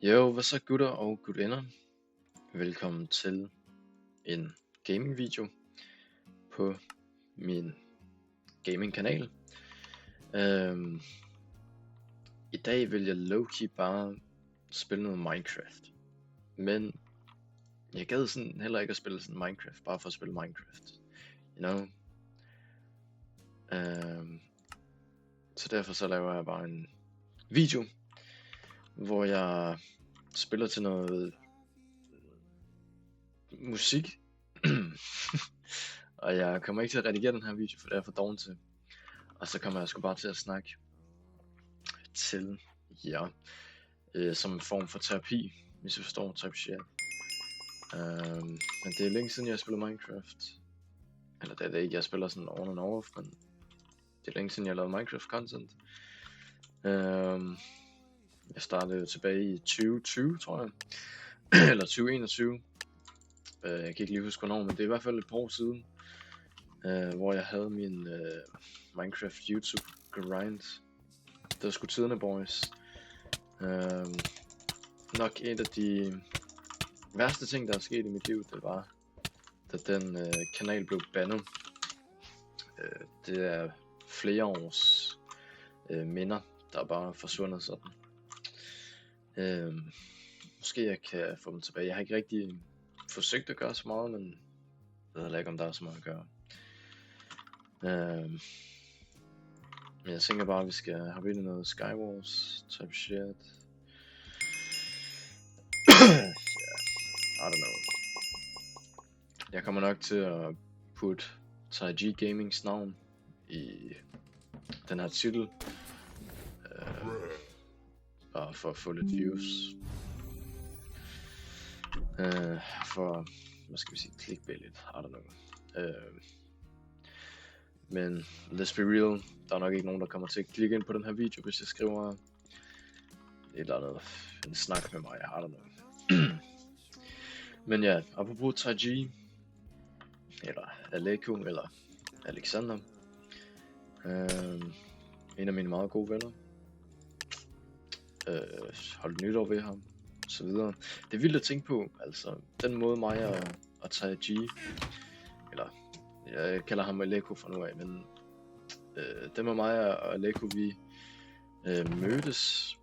Jo, hvad så gutter og gutinder? Velkommen til en gaming video på min gaming kanal. I dag vil jeg low-key bare spille noget Minecraft. Men jeg gad sådan heller ikke at spille sådan Minecraft, bare for at spille Minecraft. You know? Så derfor så laver jeg bare en video, hvor jeg spiller til noget musik. Og jeg kommer ikke til at redigere den her video, for det er for dårligt til. Og så kommer jeg sgu bare til at snakke til jer, som en form for terapi, hvis I forstår terapi. Men det er længe siden jeg har spillet Minecraft. Eller det er det ikke, jeg spiller sådan on and off, men det er længe siden jeg har lavet Minecraft content. Jeg startede tilbage i 2020, tror jeg. Eller 2021. Jeg kan ikke lige huske hvornår, men det er i hvert fald et par år siden. Hvor jeg havde min Minecraft YouTube grind. Det var sgu tiderne, boys. Nok en af de værste ting, der er sket i mit liv, det var, da den kanal blev bandet. Det er flere års minder, der er bare forsvundet sådan. Måske jeg kan få dem tilbage. Jeg har ikke rigtig forsøgt at gøre så meget, men jeg ved ikke, om der er så meget at gøre. Men jeg tænker bare, at vi skal have ind i noget Skywars type shit. I don't know. Jeg kommer nok til at putte TyG Gamings navn i den her titel. Bare for at få lidt views. For, hvad skal vi sige, clickbait lidt, I don't know. Men let's be real, der er nok ikke nogen, der kommer til at klikke ind på den her video, hvis jeg skriver et eller andet, en snak med mig, I don't know. Men ja, apropos TyG, eller Aleko, eller Alexander, en af mine meget gode venner, holdt nytår ved ham, og så videre. Det er vildt at tænke på, altså, den måde mig og TyG, eller jeg kalder ham Aleko fra nu af, men det med mig og Aleko, vi mødtes,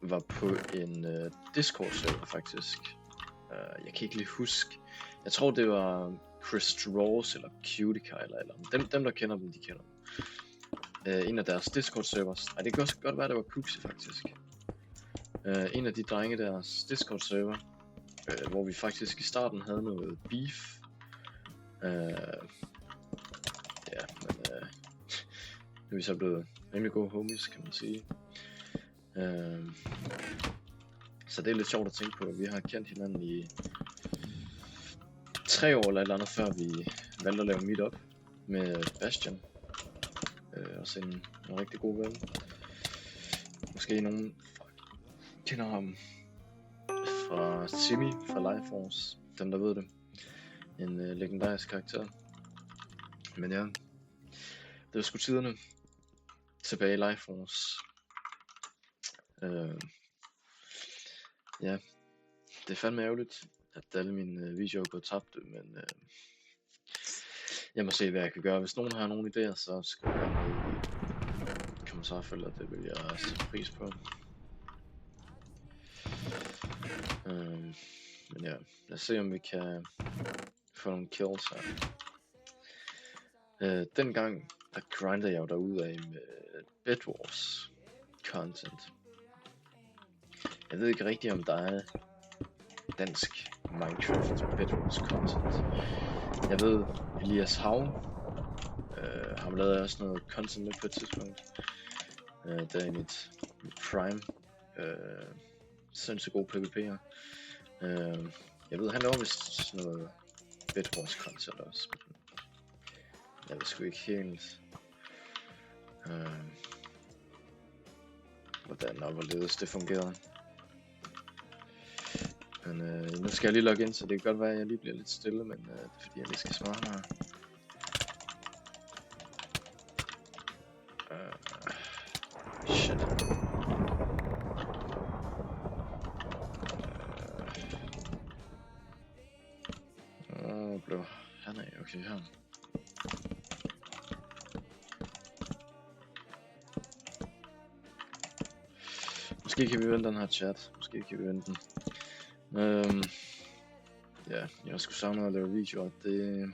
var på en Discord-server faktisk. Jeg kan ikke lige huske. Jeg tror det var Chris Straws eller Cutica eller dem der kender dem, de kender dem. En af deres Discord-servers. Ej, det kan også godt være, det var Kuxi faktisk. En af de drenge deres Discord-server, hvor vi faktisk i starten havde noget beef. Ja, men nu er vi så blevet rimelig gode homies, kan man sige. Så det er lidt sjovt at tænke på. Vi har kendt hinanden i 3 år eller et eller andet, før vi valgte at lave meetup med Bastian. Også en rigtig god ven. Måske nogen kender ham fra Simi fra Life Force. Dem der ved det. En legendarisk karakter. Men ja, det var sgu tiderne tilbage i Life Force. Ja, det er fandme ærgerligt, at alle mine videoer går tabt, men jeg må se, hvad jeg kan gøre. Hvis nogen har nogle idéer, så skriv gerne i kommentarfeltet, det vil jeg sætte pris på. Men ja, lad os se, om vi kan få nogle kills her. Dengang, der grindede jeg jo derude af med Bed Wars content. Jeg ved ikke rigtigt, om der er dansk Minecraft Bed Wars content. Jeg ved, Elias Hav har lavet også noget content lidt på et tidspunkt. Der er mit prime. Sindssygt god PvP'er. Jeg ved, han laver vist noget Bed Wars content også. Jeg ved sgu ikke helt hvordan og hvorledes det fungerer. Men nu skal jeg lige logge ind, så det kan godt være, at jeg lige bliver lidt stille, men det er fordi, jeg lige skal svare her. Shit. Måske kan vi vende den her chat. Måske kan vi vende den. Ja, jeg skulle savne at lave videoer. Det...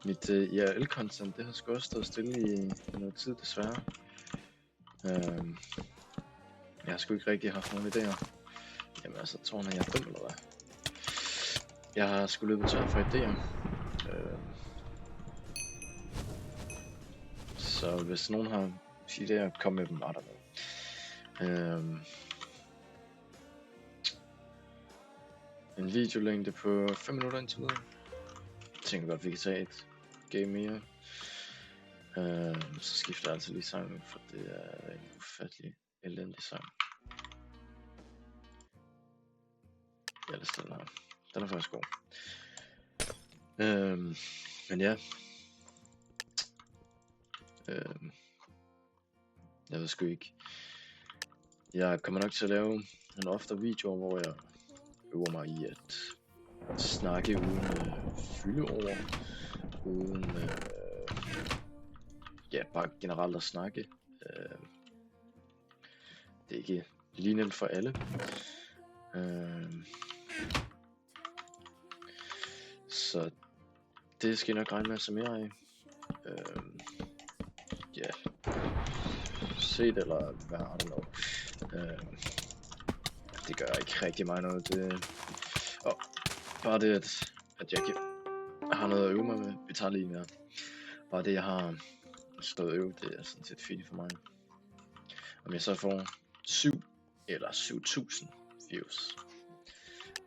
Mit IRL-content, det har sgu også stået stille i noget tid, desværre. Jeg har sgu ikke rigtig haft nogen idéer. Jamen altså, tror han, jeg er dum eller hvad? Jeg har sgu løbet tør for idéer. Så hvis nogen har idéer, kom med dem bare dernede. En videolængde på 5 minutter indtil videre. Jeg tænker godt, vi kan tage et game mere. Så skifter jeg altså lige sangen, for det er en ufattelig elendig sang. Ja, det er den her. Den er faktisk god. Men ja. Jeg ved sgu ikke. Jeg kommer nok til at lave en oftere videoer, hvor jeg øver mig i at snakke uden fyldeord. Uden ja, bare generelt at snakke. Det er ikke lige nemt for alle. Så det skal jeg nok regne med at se mere af. Ja. Se det eller hvad har det nu. Det gør ikke rigtig meget noget. Det... bare det at jeg har noget at øve mig med. Vi tager lige mere. Bare det jeg har stået og øvet, det er sådan set fint for mig. Om jeg så får 7 eller 7.000 views,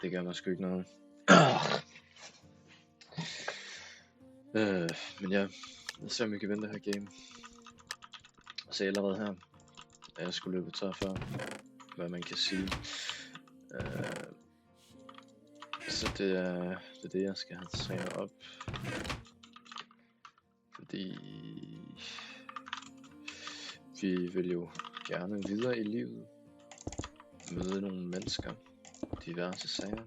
det gør mig sgu ikke noget. Men ja, jeg ser om vi kan vinde det her game. Og se allerede her, at jeg skulle løbe tør for, hvad man kan sige. Så det er det jeg skal have trænet op. Fordi vi vil jo gerne videre i livet. Møde nogle mennesker. Diverse sager.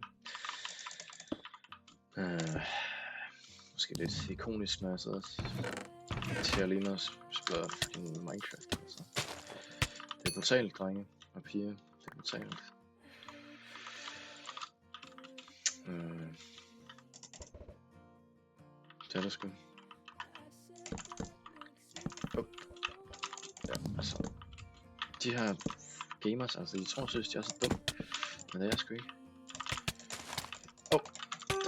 Måske lidt ikonisk, når jeg sidder til at ligne os spiller fucking Minecraft. Altså. Det er brutalt, drenge og piger. Det er brutalt. Det er det sgu. Ja, altså. De her gamers, altså, de tror synes, de er så dumme. Men det er jeg sgu ikke.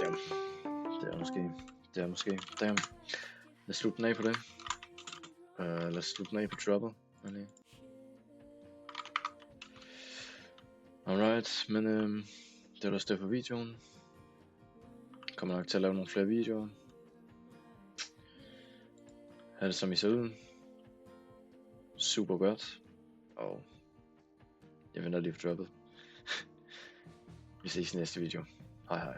Damn. Det er måske. Damn. Lad os slutte den af på det. Lad os slutte den af på droppet. Alright, men det var også det for videoen. Jeg kommer nok til at lave nogle flere videoer. Ha' det som I ser ud. Super godt. Og jeg venter lige på droppet. Vi ses i næste video. Hej hej.